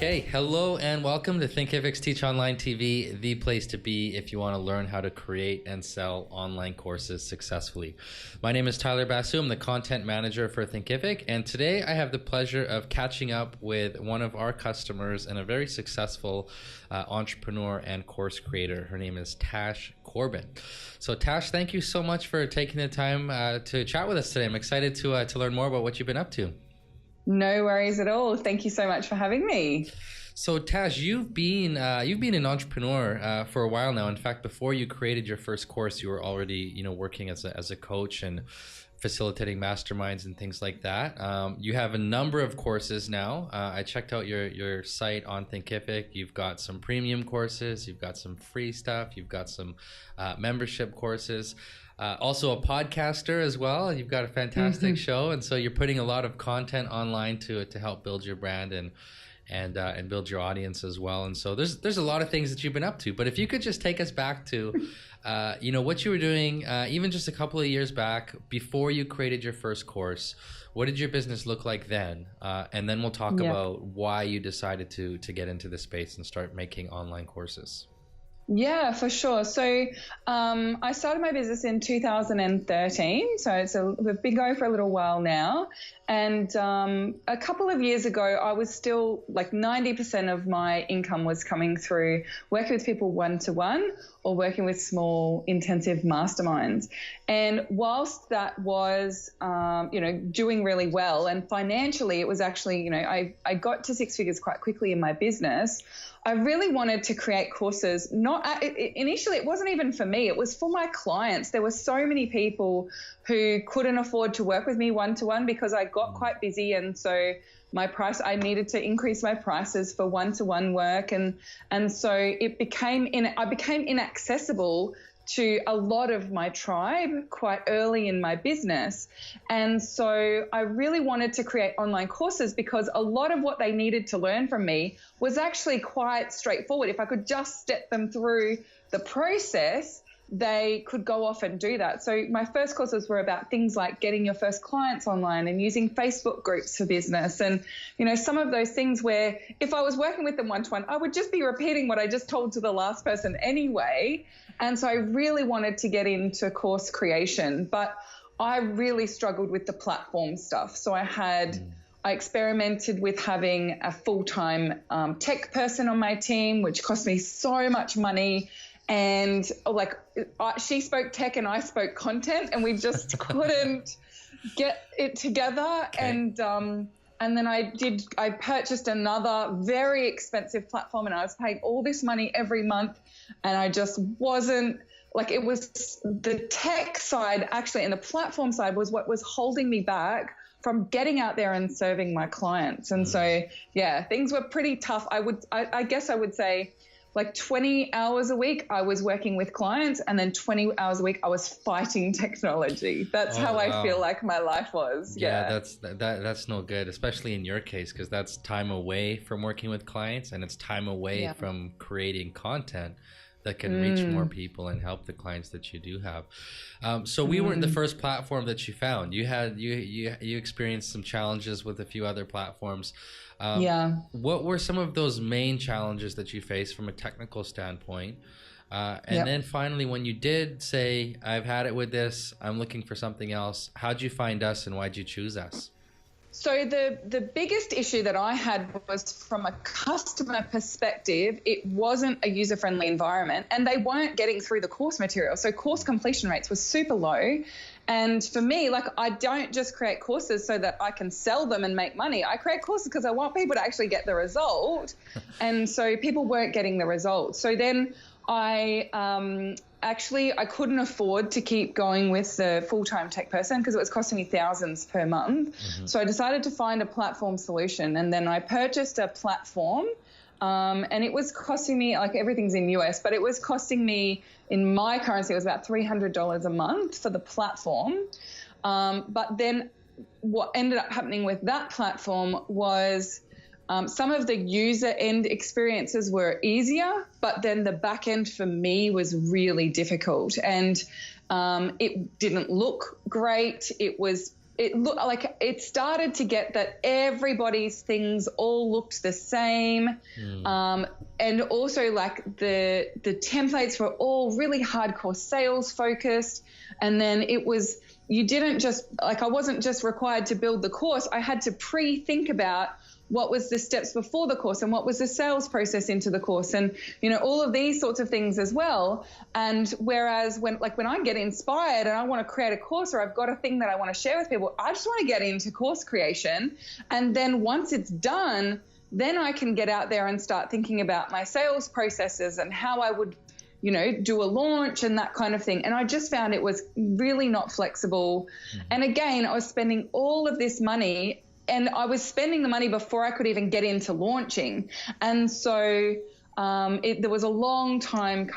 Okay, hello and welcome to Thinkific's Teach Online TV, the place to be if you want to learn how to create and sell online courses successfully. My name is Tyler Basu. I'm the content manager for Thinkific, and today I have the pleasure of catching up with one of our customers and a very successful entrepreneur and course creator. Her name is Tash Corbin. So Tash, thank you so much for taking the time to chat with us today. I'm excited to learn more about what you've been up to. No worries at all. Thank you so much for having me. So Tash, you've been an entrepreneur for a while now. In fact, before you created your first course, you were already working as a coach and facilitating masterminds and things like that. You have a number of courses now. I checked out your site on Thinkific. You've got some premium courses. You've got some free stuff. You've got some membership courses. Also a podcaster as well. You've got a fantastic show, and so you're putting a lot of content online to help build your brand and build your audience as well. And so there's a lot of things that you've been up to. But if you could just take us back to what you were doing even just a couple of years back before you created your first course. What did your business look like then? And then we'll talk about why you decided to get into this space and start making online courses. Yeah, for sure. So I started my business in 2013. So we've been going for a little while now. And a couple of years ago, I was still like 90% of my income was coming through working with people one-to-one or working with small intensive masterminds. And whilst that was, doing really well and financially, it was actually, I got to six figures quite quickly in my business. I really wanted to create courses. Initially, it wasn't even for me. It was for my clients. There were so many people who couldn't afford to work with me one-to-one because I got quite busy. And so I needed to increase my prices for one-to-one work. And so I became inaccessible to a lot of my tribe quite early in my business. And so I really wanted to create online courses because a lot of what they needed to learn from me was actually quite straightforward. If I could just step them through the process, they could go off and do that. So my first courses were about things like getting your first clients online and using Facebook groups for business. And, some of those things where if I was working with them one-to-one, I would just be repeating what I just told to the last person anyway. And so I really wanted to get into course creation, but I really struggled with the platform stuff. So I experimented with having a full-time tech person on my team, which cost me so much money. And she spoke tech and I spoke content, and we just couldn't get it together. Okay. And then I purchased another very expensive platform, and I was paying all this money every month, and I just wasn't it was the tech side actually, and the platform side was what was holding me back from getting out there and serving my clients. And so, things were pretty tough. I guess I would say, 20 hours a week I was working with clients, and then 20 hours a week I was fighting technology. That's how I feel like my life was. Yeah, that's no good, especially in your case, because that's time away from working with clients, and it's time away from creating content that can reach more people and help the clients that you do have. So we weren't the first platform that you found. You experienced some challenges with a few other platforms. What were some of those main challenges that you faced from a technical standpoint? Then finally, when you did say, I've had it with this, I'm looking for something else, how'd you find us and why'd you choose us? So the biggest issue that I had was from a customer perspective, it wasn't a user-friendly environment, and they weren't getting through the course material. So course completion rates were super low. And for me, I don't just create courses so that I can sell them and make money. I create courses because I want people to actually get the result. And so people weren't getting the result. So then I couldn't afford to keep going with the full-time tech person because it was costing me thousands per month. So I decided to find a platform solution, and then I purchased a platform, and it was costing me, everything's in US, but it was costing me in my currency, it was about $300 a month for the platform. But then what ended up happening with that platform was some of the user end experiences were easier, but then the back end for me was really difficult, and it didn't look great. It was it looked like it started to get that everybody's things all looked the same. And also like the templates were all really hardcore sales focused. And then it was, you didn't just, like, I wasn't just required to build the course. I had to pre-think about what was the steps before the course and what was the sales process into the course, and, you know, all of these sorts of things as well. And whereas when I get inspired and I want to create a course, or I've got a thing that I want to share with people, I just want to get into course creation. And then once it's done, then I can get out there and start thinking about my sales processes and how I would, you know, do a launch and that kind of thing. And I just found it was really not flexible. And again, I was spending all of this money, and I was spending the money before I could even get into launching. And so there was a long-term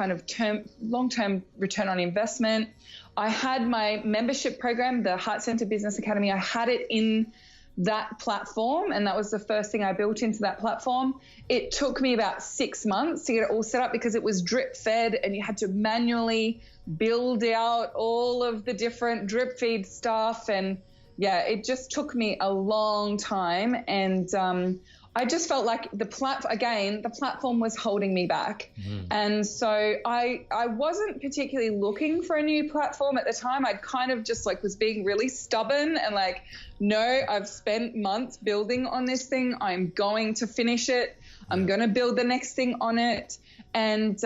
return on investment. I had my membership program, the Heart Center Business Academy. I had it in that platform, and that was the first thing I built into that platform. It took me about 6 months to get it all set up because it was drip fed, and you had to manually build out all of the different drip feed stuff. And yeah, it just took me a long time. And I just felt like the platform was holding me back. And so I wasn't particularly looking for a new platform at the time. I'd kind of just like was being really stubborn and like, no, I've spent months building on this thing. I'm going to finish it. I'm going to build the next thing on it. And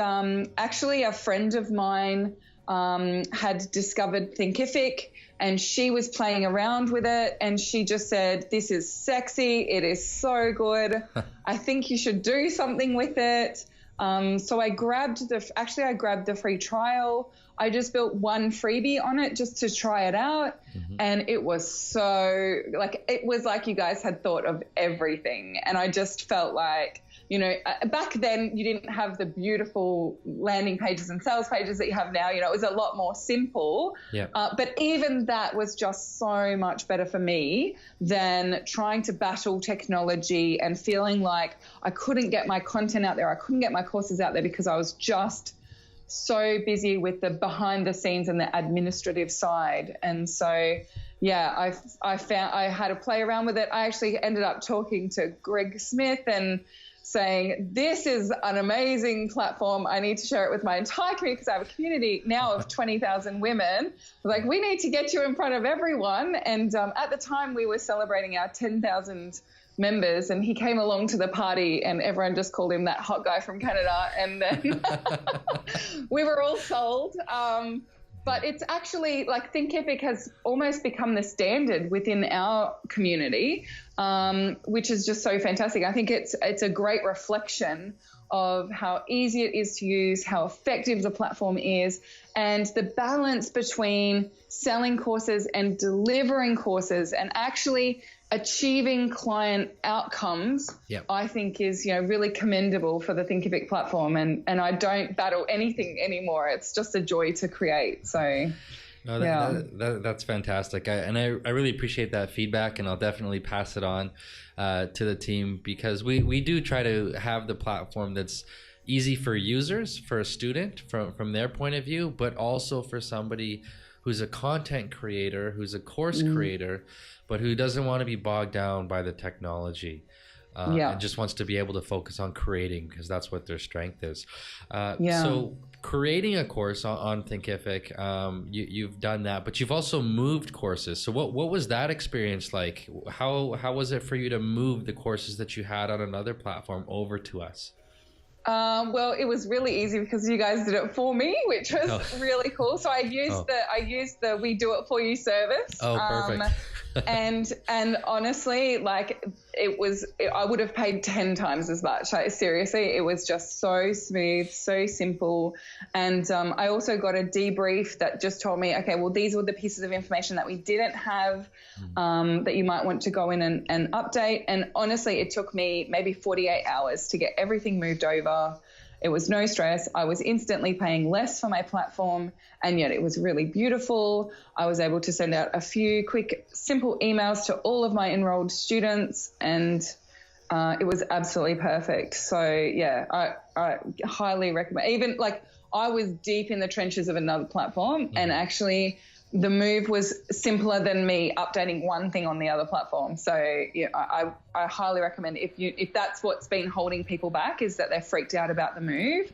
actually a friend of mine had discovered Thinkific, and she was playing around with it, and she just said, this is sexy. It is so good. I think you should do something with it. So I grabbed the free trial. I just built one freebie on it just to try it out. And it was it was like you guys had thought of everything. And I just felt like, you know, back then you didn't have the beautiful landing pages and sales pages that you have now. You know, it was a lot more simple. But even that was just so much better for me than trying to battle technology and feeling like I couldn't get my content out there. I couldn't get my courses out there because I was just so busy with the behind the scenes and the administrative side. And so, yeah, I found I had to play around with it. I actually ended up talking to Greg Smith and saying, this is an amazing platform. I need to share it with my entire community because I have a community now of 20,000 women. Like, we need to get you in front of everyone. And at the time we were celebrating our 10,000 members, and he came along to the party and everyone just called him that hot guy from Canada. And then we were all sold. But it's actually like Thinkific has almost become the standard within our community, which is just so fantastic. I think it's a great reflection of how easy it is to use, how effective the platform is, and the balance between selling courses and delivering courses and actually achieving client outcomes. I think is, you know, really commendable for the Thinkific platform, and I don't battle anything anymore. It's just a joy to create. So that's fantastic. I really appreciate that feedback, and I'll definitely pass it on to the team, because we do try to have the platform that's easy for users, for a student from their point of view, but also for somebody who's a content creator, who's a course creator, but who doesn't want to be bogged down by the technology and just wants to be able to focus on creating, because that's what their strength is. So creating a course on Thinkific, you've done that, but you've also moved courses. So what was that experience like? How was it for you to move the courses that you had on another platform over to us? Well, it was really easy because you guys did it for me, which was really cool. So I used the "We Do It For You" service. Oh, perfect. and honestly, like I would have paid 10 times as much. Like, seriously, it was just so smooth, so simple. And I also got a debrief that just told me, okay, well, these were the pieces of information that we didn't have that you might want to go in and update. And honestly, it took me maybe 48 hours to get everything moved over. It was no stress. I was instantly paying less for my platform, and yet it was really beautiful. I was able to send out a few quick, simple emails to all of my enrolled students, and it was absolutely perfect. So, yeah, I highly recommend. Even like I was deep in the trenches of another platform, and actually the move was simpler than me updating one thing on the other platform. So yeah, I highly recommend if that's what's been holding people back is that they're freaked out about the move,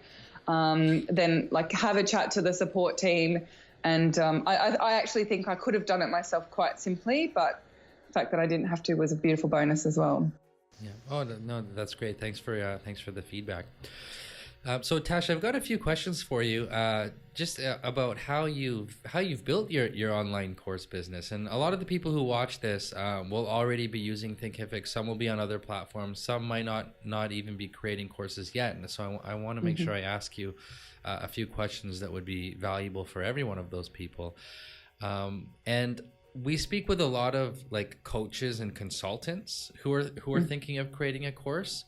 then like have a chat to the support team. And I actually think I could have done it myself quite simply, but the fact that I didn't have to was a beautiful bonus as well. Yeah. Oh no, that's great. Thanks for the feedback. So Tash, I've got a few questions for you, just about how you've built your online course business. And a lot of the people who watch this will already be using Thinkific. Some will be on other platforms. Some might not even be creating courses yet. And so I want to make sure I ask you a few questions that would be valuable for every one of those people. And we speak with a lot of like coaches and consultants who are thinking of creating a course.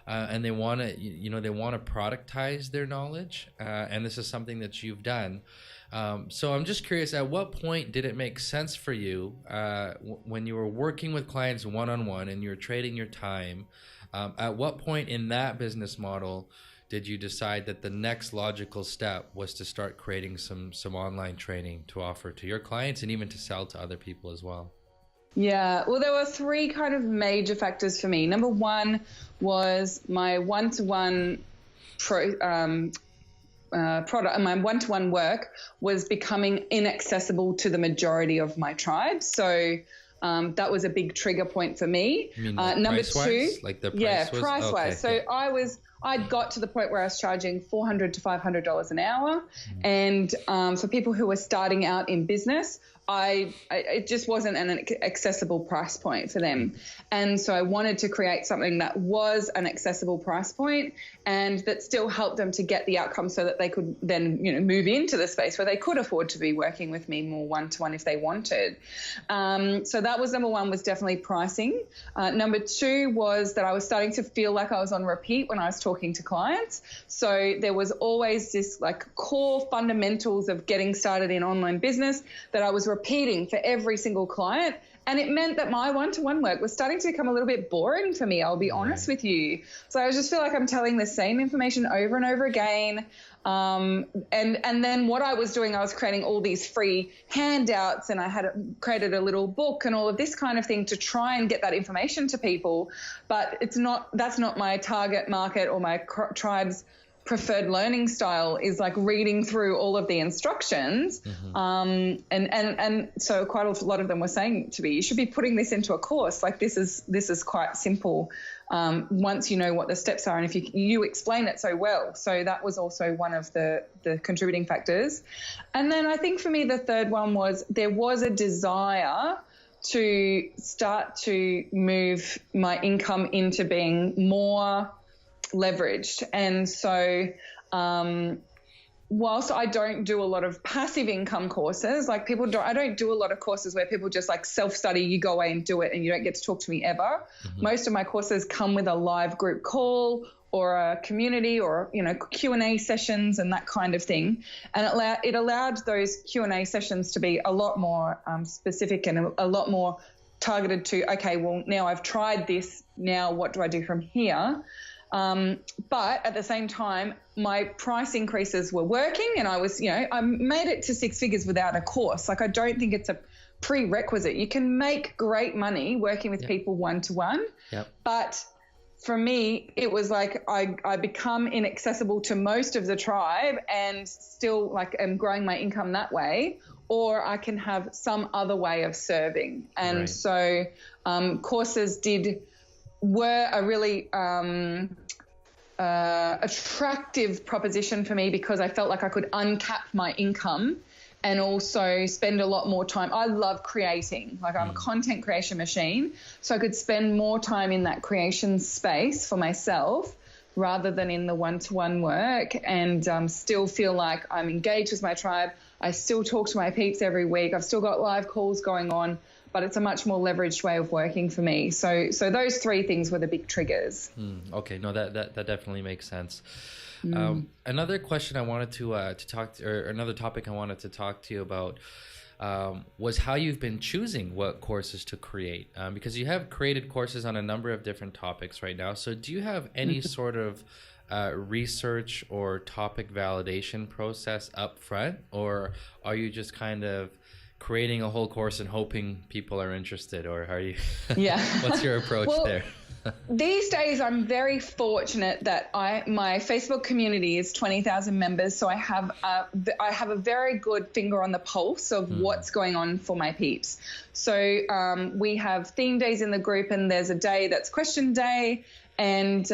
And they want to, they want to productize their knowledge, and this is something that you've done. So I'm just curious, at what point did it make sense for you when you were working with clients one-on-one and you're trading your time? At what point in that business model did you decide that the next logical step was to start creating some online training to offer to your clients and even to sell to other people as well? Yeah, well, there were three kind of major factors for me. Number one was my one-to-one product, my one-to-one work was becoming inaccessible to the majority of my tribe. So that was a big trigger point for me. You mean number two, like the price was? Price-wise. Okay, so I'd got to the point where I was charging $400 to $500 an hour. And for people who were starting out in business, it just wasn't an accessible price point for them. And so I wanted to create something that was an accessible price point and that still helped them to get the outcome so that they could then, move into the space where they could afford to be working with me more one-to-one if they wanted. So that was number one, was definitely pricing. Number two was that I was starting to feel like I was on repeat when I was talking to clients. So there was always this like core fundamentals of getting started in online business that I was repeating for every single client. And it meant that my one-to-one work was starting to become a little bit boring for me, I'll be honest with you. So I just feel like I'm telling the same information over and over again. And then what I was doing, I was creating all these free handouts, and I had created a little book and all of this kind of thing to try and get that information to people. But that's not my target market or my tribe's preferred learning style, is like reading through all of the instructions. And so quite a lot of them were saying to me, you should be putting this into a course. Like this is quite simple once you know what the steps are, and if you explain it so well. So that was also one of the contributing factors. And then I think for me the third one was there was a desire to start to move my income into being more leveraged. And so whilst I don't do a lot of passive income courses, like I don't do a lot of courses where people just like self-study, you go away and do it and you don't get to talk to me ever. Most of my courses come with a live group call or a community or, Q&A sessions and that kind of thing. And it allowed those Q&A sessions to be a lot more specific and a lot more targeted to, okay, well, now I've tried this. Now what do I do from here? But at the same time, my price increases were working, and I was, I made it to six figures without a course. Like, I don't think it's a prerequisite. You can make great money working with people one-to-one. But for me, it was like I become inaccessible to most of the tribe and still like am growing my income that way, or I can have some other way of serving. And so courses were a really attractive proposition for me because I felt like I could uncap my income and also spend a lot more time. I love creating. Like, I'm a content creation machine, so I could spend more time in that creation space for myself rather than in the one-to-one work, and still feel like I'm engaged with my tribe. I still talk to my peeps every week. I've still got live calls going on, but it's a much more leveraged way of working for me. So those three things were the big triggers. Okay, no, that definitely makes sense. Another question I wanted to talk, or another topic I wanted to talk to you about was how you've been choosing what courses to create, because you have created courses on a number of different topics right now. So do you have any sort of research or topic validation process up front, or are you just kind of creating a whole course and hoping people are interested, or are you? Yeah. What's your approach there? These days, I'm very fortunate that my Facebook community is 20,000 members, so I have a very good finger on the pulse of what's going on for my peeps. So we have theme days in the group, and there's a day that's question day, and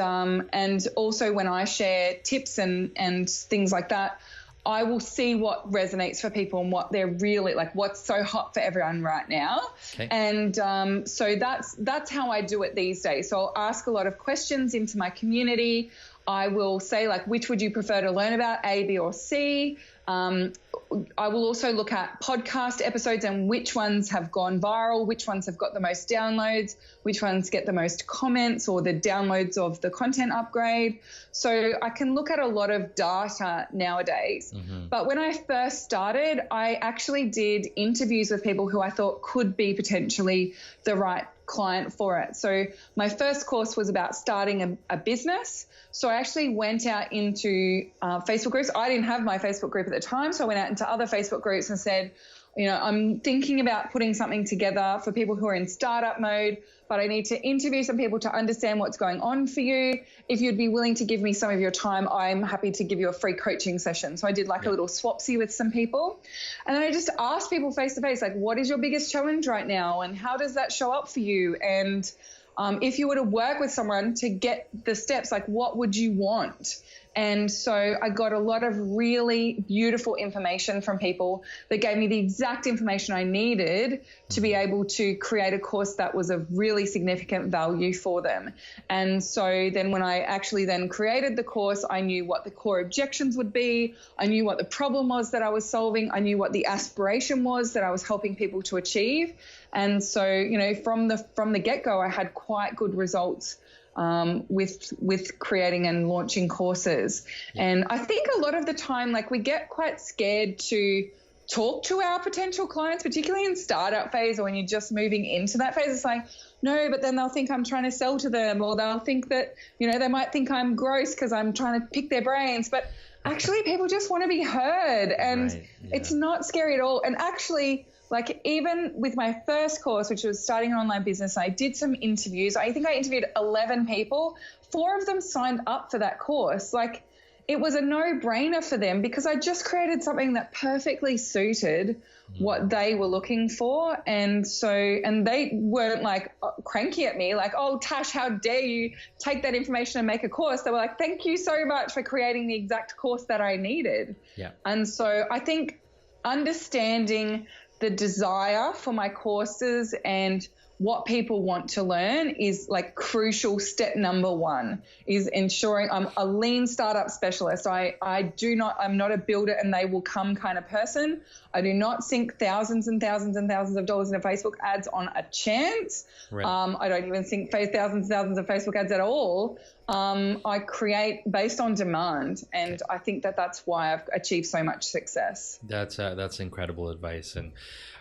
also when I share tips and things like that, I will see what resonates for people and what they're really like, what's so hot for everyone right now. Okay. And so that's how I do it these days. So I'll ask a lot of questions into my community. I will say, like, which would you prefer to learn about, A, B, or C? I will also look at podcast episodes and which ones have gone viral, which ones have got the most downloads, which ones get the most comments or the downloads of the content upgrade. So I can look at a lot of data nowadays. But when I first started, I actually did interviews with people who I thought could be potentially the right client for it. So my first course was about starting a business. So I actually went out into Facebook groups. I didn't have my Facebook group at the time, so I went out into other Facebook groups and said, you know, I'm thinking about putting something together for people who are in startup mode, but I need to interview some people to understand what's going on for you. If you'd be willing to give me some of your time, I'm happy to give you a free coaching session. So I did like a little swapsy with some people. And then I just asked people face to face, like, what is your biggest challenge right now? And how does that show up for you? And if you were to work with someone to get the steps, like, what would you want? And so I got a lot of really beautiful information from people that gave me the exact information I needed to be able to create a course that was of really significant value for them. And so then when I actually then created the course, I knew what the core objections would be. I knew what the problem was that I was solving. I knew what the aspiration was that I was helping people to achieve. And so, you know, from the get-go, I had quite good results with creating and launching courses. And I think a lot of the time, like, we get quite scared to talk to our potential clients, particularly in startup phase or when you're just moving into that phase. It's like, no, but then they'll think I'm trying to sell to them, or they'll think that, you know, they might think I'm gross because I'm trying to pick their brains. But actually, people just want to be heard, and it's not scary at all. And actually, like, even with my first course, which was starting an online business, I did some interviews. I think I interviewed 11 people. 4 of them signed up for that course. Like, it was a no-brainer for them because I just created something that perfectly suited what they were looking for. And they weren't like cranky at me, like, oh, Tash, how dare you take that information and make a course? They were like, thank you so much for creating the exact course that I needed. Yeah. And so I think understanding the desire for my courses and what people want to learn is like crucial. Step number 1 is ensuring I'm a lean startup specialist. I'm not a builder and they will come kind of person. I do not sink thousands and thousands and thousands of dollars into Facebook ads on a chance. Right. I don't even sink thousands and thousands of Facebook ads at all. I create based on demand, and I think that's why I've achieved so much success. That's incredible advice. And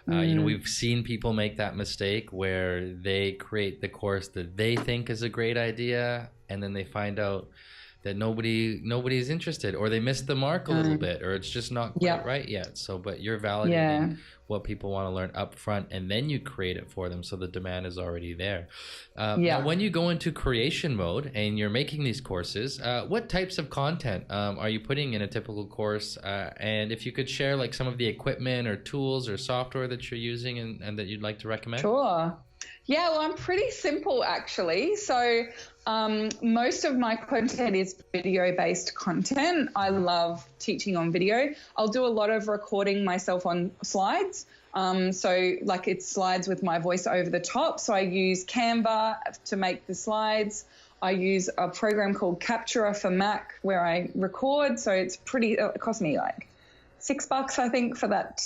you know, we've seen people make that mistake where they create the course that they think is a great idea, and then they find out that nobody's interested, or they missed the mark a little bit, or it's just not quite right yet. So, but you're validating what people want to learn up front, and then you create it for them, so the demand is already there. Now, when you go into creation mode and you're making these courses, what types of content are you putting in a typical course? And if you could share like some of the equipment or tools or software that you're using and that you'd like to recommend. Sure. Yeah, well, I'm pretty simple actually. So most of my content is video-based content. I love teaching on video. I'll do a lot of recording myself on slides. So like it's slides with my voice over the top. So I use Canva to make the slides. I use a program called Capturer for Mac where I record. So it's it cost me like $6, I think, for that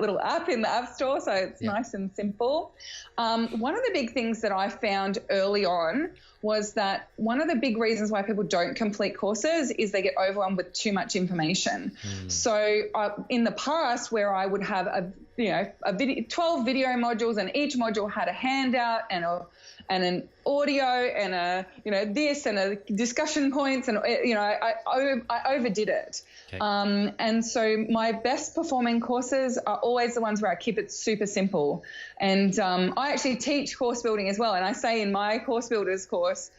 little app in the App Store. So it's nice and simple. One of the big things that I found early on was that one of the big reasons why people don't complete courses is they get overwhelmed with too much information. So in the past, where I would have a video, 12 video modules, and each module had a handout and an audio and this and a discussion points, and I overdid it. Okay. And so my best performing courses are always the ones where I keep it super simple. And I actually teach course building as well. And I say in my course builders course,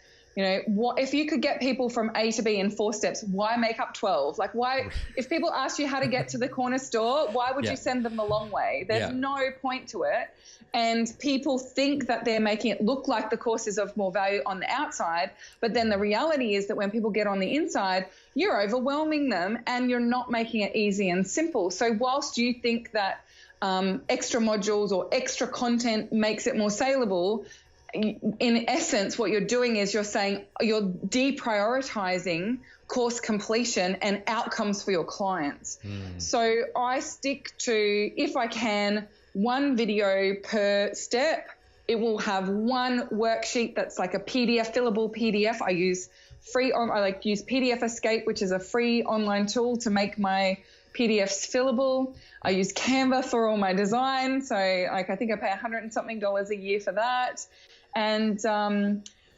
what if you could get people from A to B in 4 steps, why make up 12? Like, why, if people ask you how to get to the corner store, why would you send them the long way? There's no point to it. And people think that they're making it look like the course is of more value on the outside. But then the reality is that when people get on the inside, you're overwhelming them and you're not making it easy and simple. So whilst you think that extra modules or extra content makes it more saleable, in essence, what you're doing is you're deprioritizing course completion and outcomes for your clients. So I stick to, if I can, 1 video per step. It will have 1 worksheet that's like a PDF, fillable PDF. I use PDF Escape, which is a free online tool to make my PDFs fillable. I use Canva for all my design. So I think I pay $100 and something a year for that. And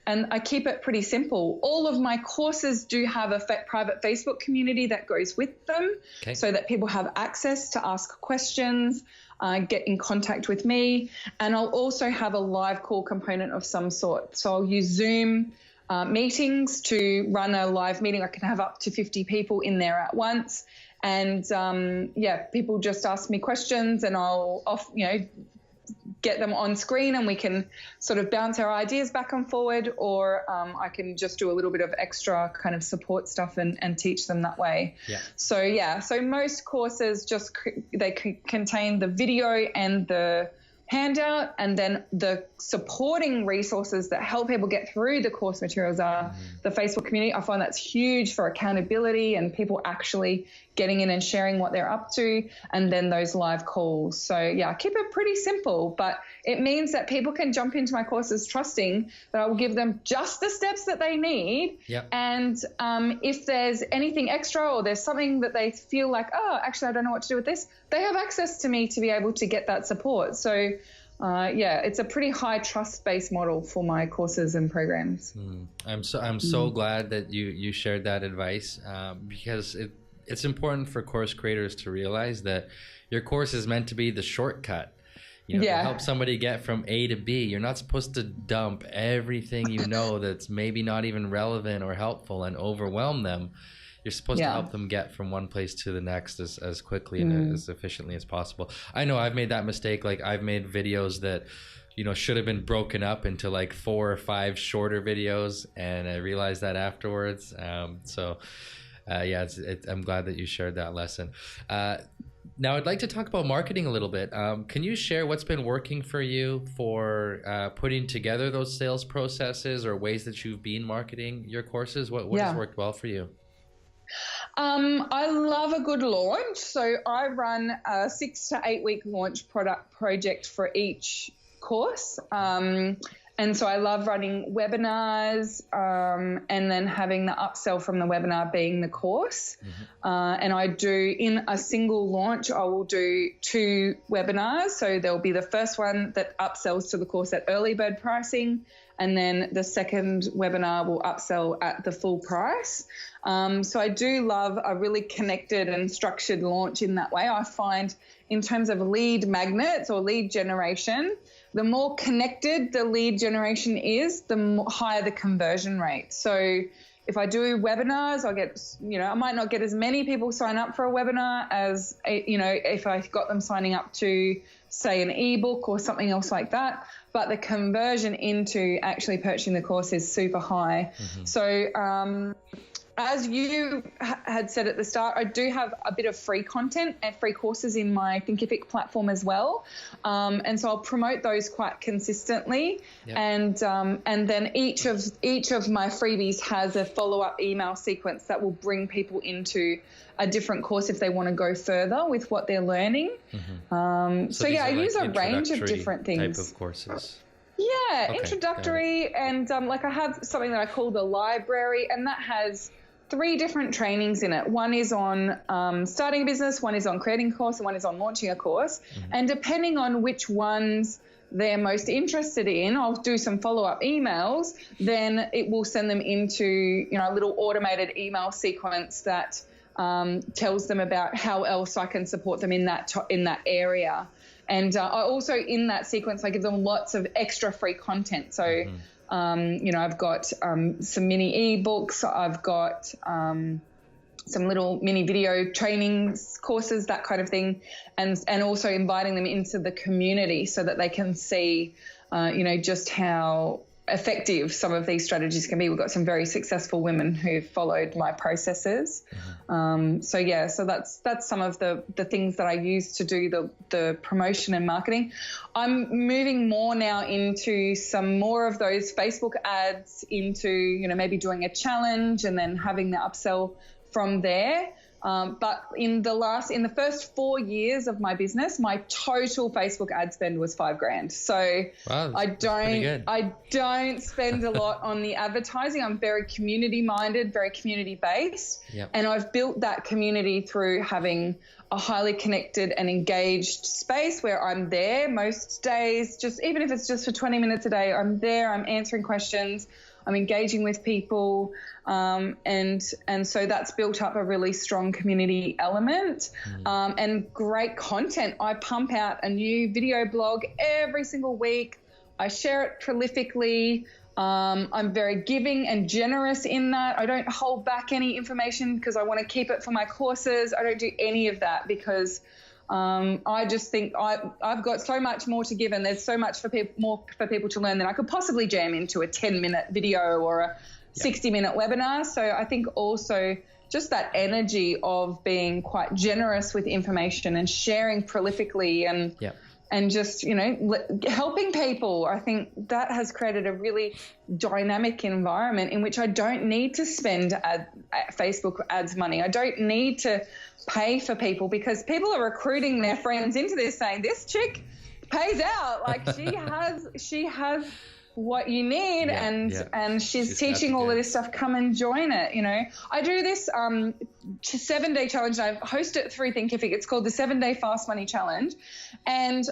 I keep it pretty simple. All of my courses do have a private Facebook community that goes with them, so that people have access to ask questions, get in contact with me. And I'll also have a live call component of some sort. So I'll use Zoom meetings to run a live meeting. I can have up to 50 people in there at once. And, people just ask me questions, and I'll get them on screen, and we can sort of bounce our ideas back and forward, or I can just do a little bit of extra kind of support stuff and teach them that way. So most courses they contain the video and the handout, and then the supporting resources that help people get through the course materials are the Facebook community. I find that's huge for accountability and people actually getting in and sharing what they're up to, and then those live calls. So I keep it pretty simple, but it means that people can jump into my courses trusting that I will give them just the steps that they need. And if there's anything extra, or there's something that they feel like, oh, actually I don't know what to do with this, they have access to me to be able to get that support. So it's a pretty high trust-based model for my courses and programs. I'm so glad that you shared that advice, because it's important for course creators to realize that your course is meant to be the shortcut. To help somebody get from A to B. You're not supposed to dump everything that's maybe not even relevant or helpful and overwhelm them. You're supposed to help them get from one place to the next as quickly and as efficiently as possible. I know I've made that mistake. Like, I've made videos that should have been broken up into like 4 or 5 shorter videos, and I realized that afterwards. I'm glad that you shared that lesson. Now I'd like to talk about marketing a little bit. Can you share what's been working for you for putting together those sales processes, or ways that you've been marketing your courses? What has worked well for you? I love a good launch. So I run a 6 to 8 week launch project for each course. And so I love running webinars, and then having the upsell from the webinar being the course. And I do, in a single launch, I will do 2 webinars. So there'll be the first one that upsells to the course at early bird pricing, and then the second webinar will upsell at the full price. So I do love a really connected and structured launch in that way. I find in terms of lead magnets or lead generation, the more connected the lead generation is, the higher the conversion rate. So if I do webinars, I'll get, I might not get as many people sign up for a webinar as, if I got them signing up to, say, an ebook or something else like that. But the conversion into actually purchasing the course is super high. So as you had said at the start, I do have a bit of free content and free courses in my Thinkific platform as well. And so I'll promote those quite consistently. And then each of my freebies has a follow-up email sequence that will bring people into a different course if they want to go further with what they're learning. So I use a range of different things. Type of courses. Yeah, okay, introductory, and I have something that I call the library, and that has 3 different trainings in it. One is on starting a business, one is on creating a course, and one is on launching a course. And depending on which ones they're most interested in, I'll do some follow-up emails. Then it will send them into, a little automated email sequence that tells them about how else I can support them in that area. And I also, in that sequence, I give them lots of extra free content. So, I've got some mini ebooks. I've got some little mini video trainings, courses, that kind of thing, and also inviting them into the community so that they can see, just how effective some of these strategies can be. We've got some very successful women who've followed my processes. So that's some of the things that I use to do the promotion and marketing. I'm moving more now into some more of those Facebook ads, into, maybe doing a challenge and then having the upsell from there. But in the first 4 years of my business, my total Facebook ad spend was $5,000. So wow, I don't spend a lot on the advertising. I'm very community minded, very community based. Yep. And I've built that community through having a highly connected and engaged space where I'm there most days, just even if it's just for 20 minutes a day, I'm there, I'm answering questions, I'm engaging with people, and so that's built up a really strong community element, and great content. I pump out a new video blog every single week. I share it prolifically. I'm very giving and generous in that. I don't hold back any information because I want to keep it for my courses. I don't do any of that because I just think I've got so much more to give, and there's so much more for people to learn than I could possibly jam into a 10-minute video or a 60-minute webinar. So I think also just that energy of being quite generous with information and sharing prolifically and just, helping people. I think that has created a really dynamic environment in which I don't need to spend Facebook ads money. I don't need to pay for people because people are recruiting their friends into this, saying this chick pays out. Like she has what you need, and she's teaching all of this stuff. Come and join it. I do this 7-day challenge. I host it through Thinkific. It's called the 7-Day Fast Money Challenge, and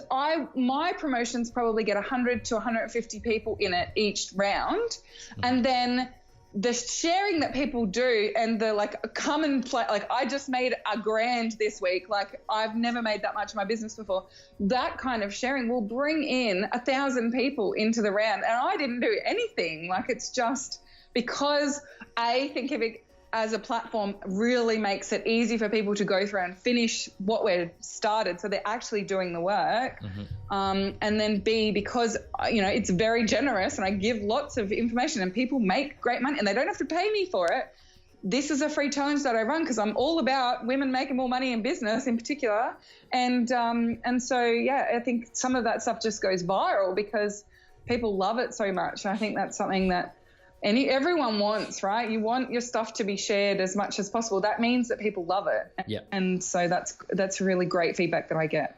my promotions probably get 100 to 150 people in it each round, and then the sharing that people do and the come and play, I just made $1,000 this week. I've never made that much in my business before. That kind of sharing will bring in 1,000 people into the round, and I didn't do anything. It's just because Thinkific as a platform really makes it easy for people to go through and finish what we've started, so they're actually doing the work. And then B, because it's very generous and I give lots of information and people make great money and they don't have to pay me for it. This is a free challenge that I run because I'm all about women making more money in business in particular. And so I think some of that stuff just goes viral because people love it so much. I think that's something that everyone wants, right? You want your stuff to be shared as much as possible. That means that people love it. Yeah. And so that's really great feedback that I get.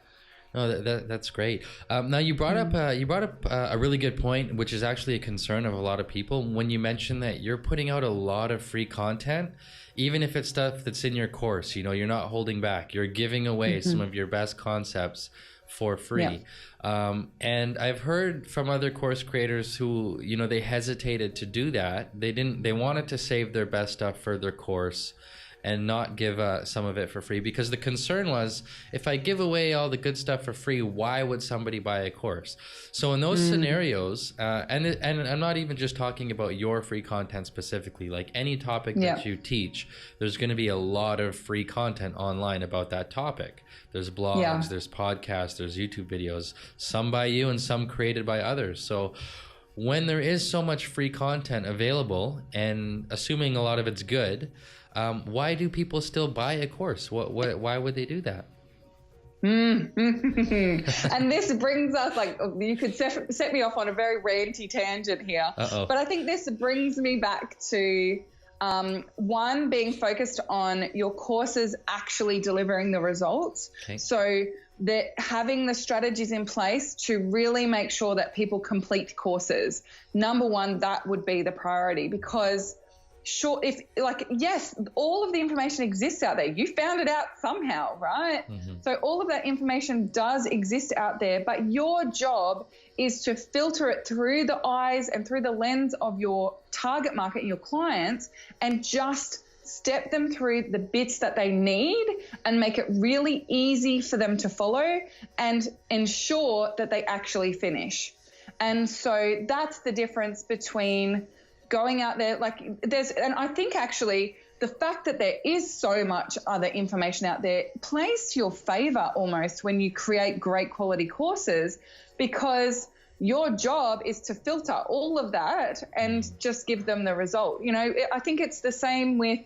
No, that's great. Now you brought up a really good point, which is actually a concern of a lot of people when you mentioned that you're putting out a lot of free content, even if it's stuff that's in your course. You're not holding back. You're giving away some of your best concepts for free. And I've heard from other course creators who, they hesitated to do that. They wanted to save their best stuff for their course and not give some of it for free, because the concern was, if I give away all the good stuff for free, why would somebody buy a course? So in those scenarios, and I'm not even just talking about your free content specifically, like any topic that you teach, there's going to be a lot of free content online about that topic. There's blogs, there's podcasts, there's YouTube videos, some by you and some created by others. So when there is so much free content available, and assuming a lot of it's good, why do people still buy a course? Why would they do that? And this brings us, you could set me off on a very ranty tangent here. But I think this brings me back to one, being focused on your courses actually delivering the results. Okay. So that having the strategies in place to really make sure that people complete courses. Number one, that would be the priority, because sure, if like, yes, all of the information exists out there. You found it out somehow, right? So all of that information does exist out there, but your job is to filter it through the eyes and through the lens of your target market and your clients, and just step them through the bits that they need and make it really easy for them to follow and ensure that they actually finish. And so that's the difference between going out there, and I think actually the fact that there is so much other information out there plays to your favor almost when you create great quality courses, because your job is to filter all of that and just give them the result. I think it's the same with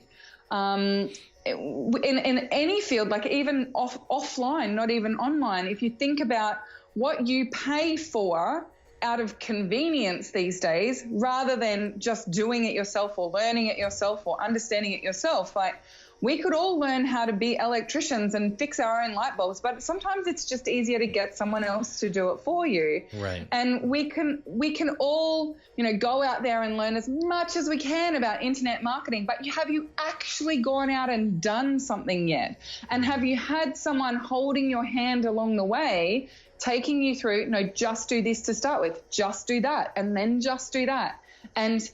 in any field, like even offline, not even online. If you think about what you pay for out of convenience these days, rather than just doing it yourself or learning it yourself or understanding it yourself, like we could all learn how to be electricians and fix our own light bulbs, but sometimes it's just easier to get someone else to do it for you. Right. And we can all, go out there and learn as much as we can about internet marketing, but have you actually gone out and done something yet? And have you had someone holding your hand along the way, taking you through, no, just do this to start with, just do that, and then just do that. And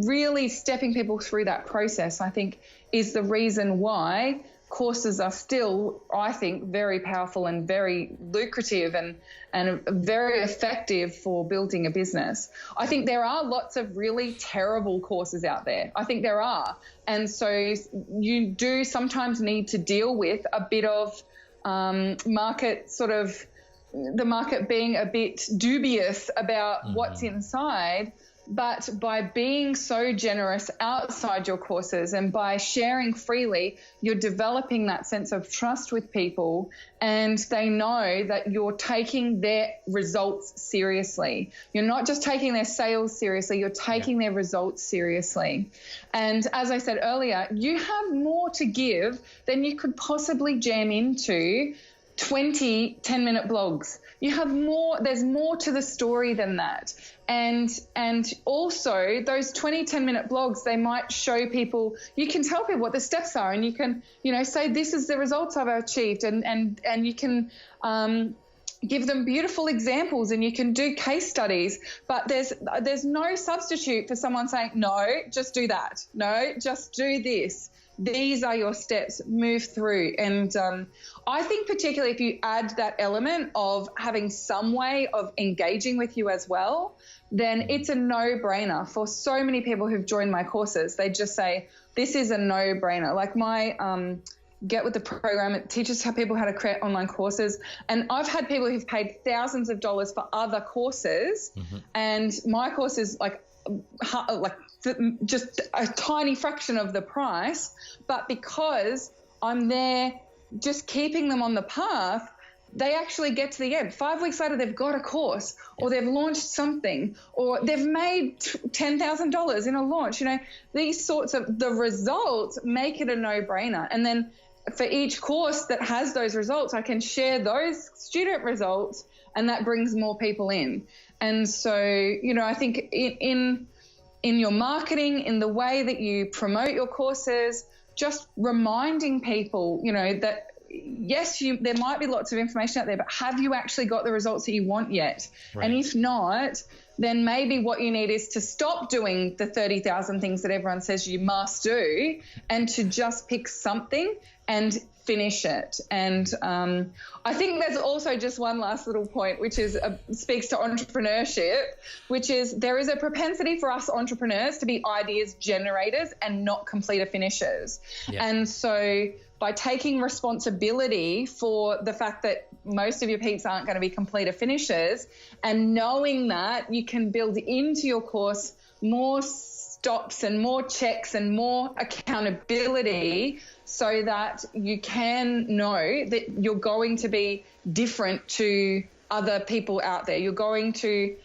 really stepping people through that process, I think, is the reason why courses are still, I think, very powerful and very lucrative and very effective for building a business. I think there are lots of really terrible courses out there. I think there are. And so you do sometimes need to deal with a bit of market, sort of the market being a bit dubious about what's inside. But by being so generous outside your courses and by sharing freely, you're developing that sense of trust with people, and they know that you're taking their results seriously. You're not just taking their sales seriously, you're taking their results seriously. And as I said earlier, you have more to give than you could possibly jam into 20 10-minute blogs. You have more, there's more to the story than that. And also those 20 10-minute blogs, they might show people, you can tell people what the steps are, and you can, say this is the results I've achieved, and you can give them beautiful examples, and you can do case studies, but there's no substitute for someone saying, no, just do that. No, just do this. These are your steps, move through. And I think particularly if you add that element of having some way of engaging with you as well, then it's a no-brainer for so many people who've joined my courses. They just say, this is a no-brainer. Like my Get With the program, it teaches people how to create online courses. And I've had people who've paid thousands of dollars for other courses, and my course is like just a tiny fraction of the price, but because I'm there just keeping them on the path, they actually get to the end. 5 weeks later, they've got a course, or they've launched something, or they've made $10,000 in a launch. These sorts of the results make it a no-brainer. And then for each course that has those results, I can share those student results, and that brings more people in. And so, I think in your marketing, in the way that you promote your courses, just reminding people, that yes, there might be lots of information out there, but have you actually got the results that you want yet? Right. And if not, then maybe what you need is to stop doing the 30,000 things that everyone says you must do, and to just pick something and finish it. And I think there's also just one last little point, which is speaks to entrepreneurship, which is there is a propensity for us entrepreneurs to be ideas generators and not completer finishers. Yeah. And so by taking responsibility for the fact that most of your peeps aren't going to be completer finishers, and knowing that, you can build into your course more stops and more checks and more accountability, so that you can know that you're going to be different to other people out there. You're going to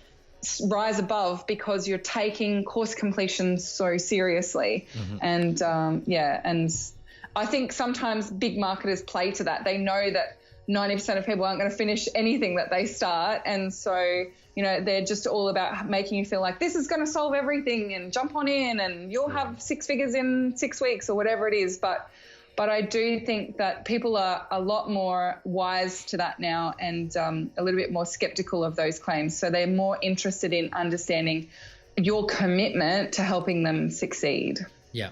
rise above because you're taking course completion so seriously. And and I think sometimes big marketers play to that. They know that 90% of people aren't going to finish anything that they start. And so, they're just all about making you feel like this is going to solve everything and jump on in and you'll have 6 figures in 6 weeks or whatever it is. But I do think that people are a lot more wise to that now and a little bit more skeptical of those claims. So they're more interested in understanding your commitment to helping them succeed. Yeah.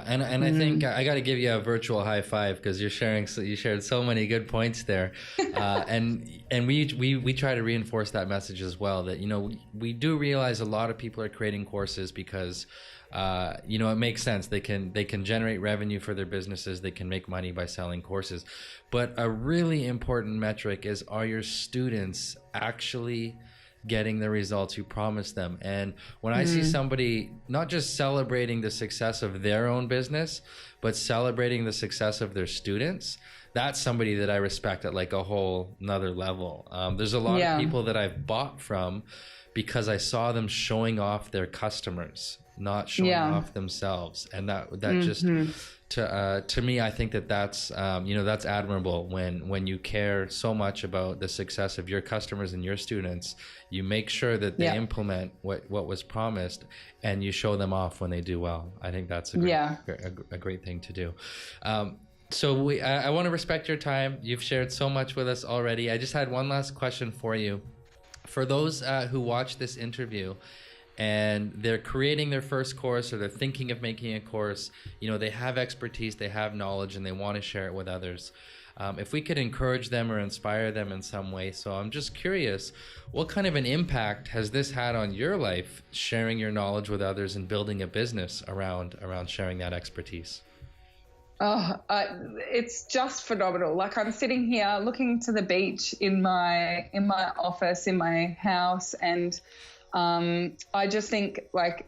And I think I got to give you a virtual high five because you shared so many good points there. And we try to reinforce that message as well, that, we do realize a lot of people are creating courses because it makes sense. They can generate revenue for their businesses. They can make money by selling courses. But a really important metric is, are your students actually getting the results you promised them? And when I see somebody not just celebrating the success of their own business, but celebrating the success of their students, that's somebody that I respect at like a whole nother level. There's a lot of people that I've bought from because I saw them showing off their customers, not showing off themselves. And that just to me, I think that's that's admirable when you care so much about the success of your customers and your students. You make sure that they implement what was promised, and you show them off when they do well. I think that's a great thing to do. So I want to respect your time. You've shared so much with us already. I just had one last question for you. For those who watch this interview and they're creating their first course, or they're thinking of making a course, they have expertise, they have knowledge, and they want to share it with others. If we could encourage them or inspire them in some way. So I'm just curious, what kind of an impact has this had on your life, sharing your knowledge with others and building a business around sharing that expertise? It's just phenomenal. Like, I'm sitting here looking to the beach in my office, in my house, and I just think, like,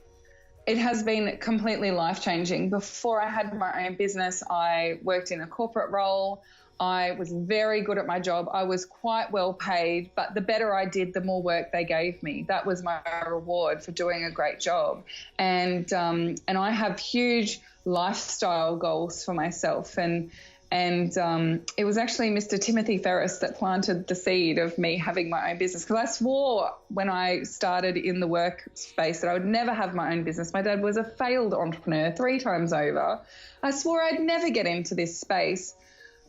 it has been completely life-changing. Before I had my own business, I worked in a corporate role. I was very good at my job. I was quite well paid, but the better I did, the more work they gave me. That was my reward for doing a great job. And I have huge lifestyle goals for myself. And it was actually Mr. Timothy Ferris that planted the seed of me having my own business, because I swore when I started in the workspace that I would never have my own business. My dad was a failed entrepreneur 3 times over. I swore I'd never get into this space.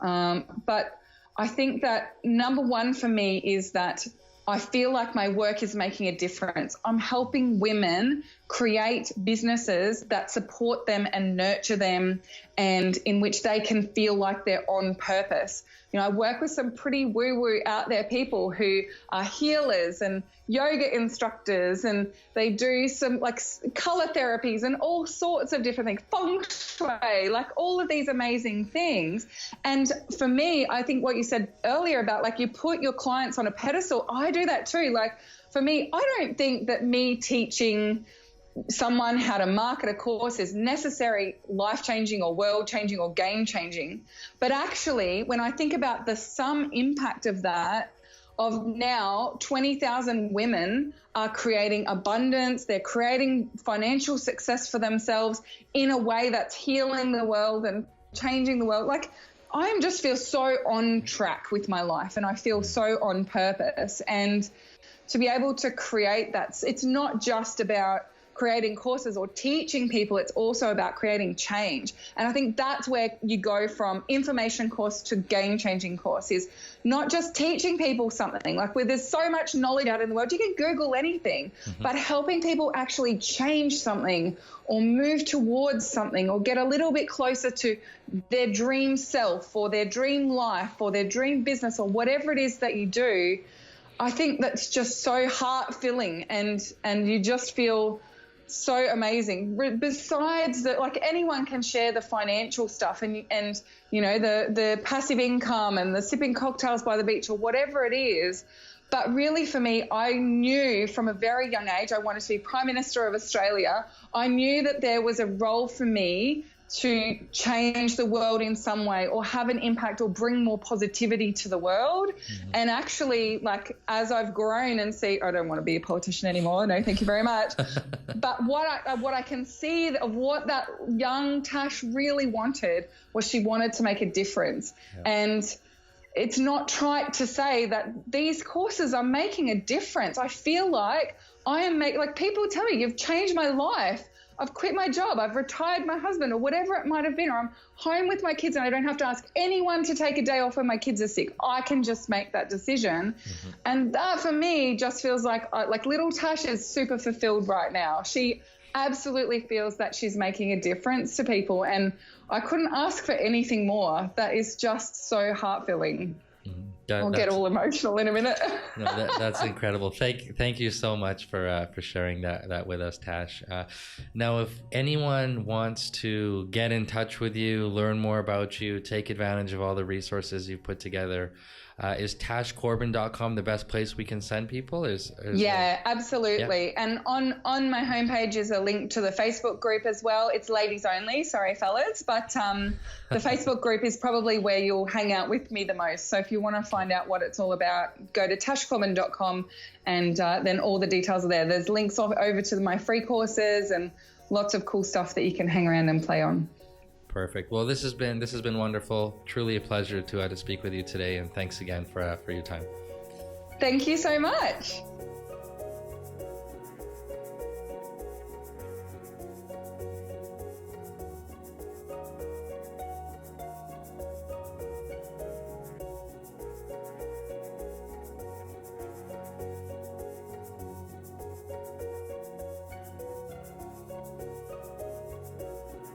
But I think that number one for me is that I feel like my work is making a difference. I'm helping women create businesses that support them and nurture them, and in which they can feel like they're on purpose. I work with some pretty woo-woo out there people who are healers and yoga instructors, and they do some like color therapies and all sorts of different things, feng shui, like all of these amazing things. And for me, I think what you said earlier about, like, you put your clients on a pedestal, I do that too. Like, for me, I don't think that me teaching someone how to market a course is necessary, life-changing or world-changing or game-changing. But actually, when I think about the sum impact of that, of now 20,000 women are creating abundance, they're creating financial success for themselves in a way that's healing the world and changing the world. Like, I just feel so on track with my life, and I feel so on purpose. And to be able to create that, it's not just about creating courses or teaching people, it's also about creating change. And I think that's where you go from information course to game-changing course, is not just teaching people something. Like, where there's so much knowledge out in the world, you can Google anything, but helping people actually change something or move towards something or get a little bit closer to their dream self or their dream life or their dream business or whatever it is that you do, I think that's just so heart-filling, and you just feel so amazing. Besides that, like, anyone can share the financial stuff and the passive income and the sipping cocktails by the beach or whatever it is. But really, for me, I knew from a very young age I wanted to be Prime Minister of Australia. I knew that there was a role for me to change the world in some way or have an impact or bring more positivity to the world. And actually, like, as I've grown and see, I don't want to be a politician anymore. No, thank you very much. But what I can see of what that young Tash really wanted was she wanted to make a difference. it's not trite to say that these courses are making a difference. I feel like I am like people tell me, you've changed my life. I've quit my job, I've retired my husband, or whatever it might have been, or I'm home with my kids and I don't have to ask anyone to take a day off when my kids are sick. I can just make that decision. Mm-hmm. And that for me just feels like little Tash is super fulfilled right now. She absolutely feels that she's making a difference to people, and I couldn't ask for anything more. That is just so heart-filling. I'll get all emotional in a minute. No, that's incredible. Thank you so much for sharing that with us, Tash. Now, if anyone wants to get in touch with you, learn more about you, take advantage of all the resources you've put together, is tashcorbin.com the best place we can send people? Absolutely. Yeah. And on my homepage is a link to the Facebook group as well. It's ladies only, sorry fellas, but the Facebook group is probably where you'll hang out with me the most. So if you want to find out what it's all about, go to tashcorbin.com and then all the details are there. There's links over to my free courses and lots of cool stuff that you can hang around and play on. Perfect. Well, this has been wonderful. Truly a pleasure to speak with you today, and thanks again for your time. Thank you so much.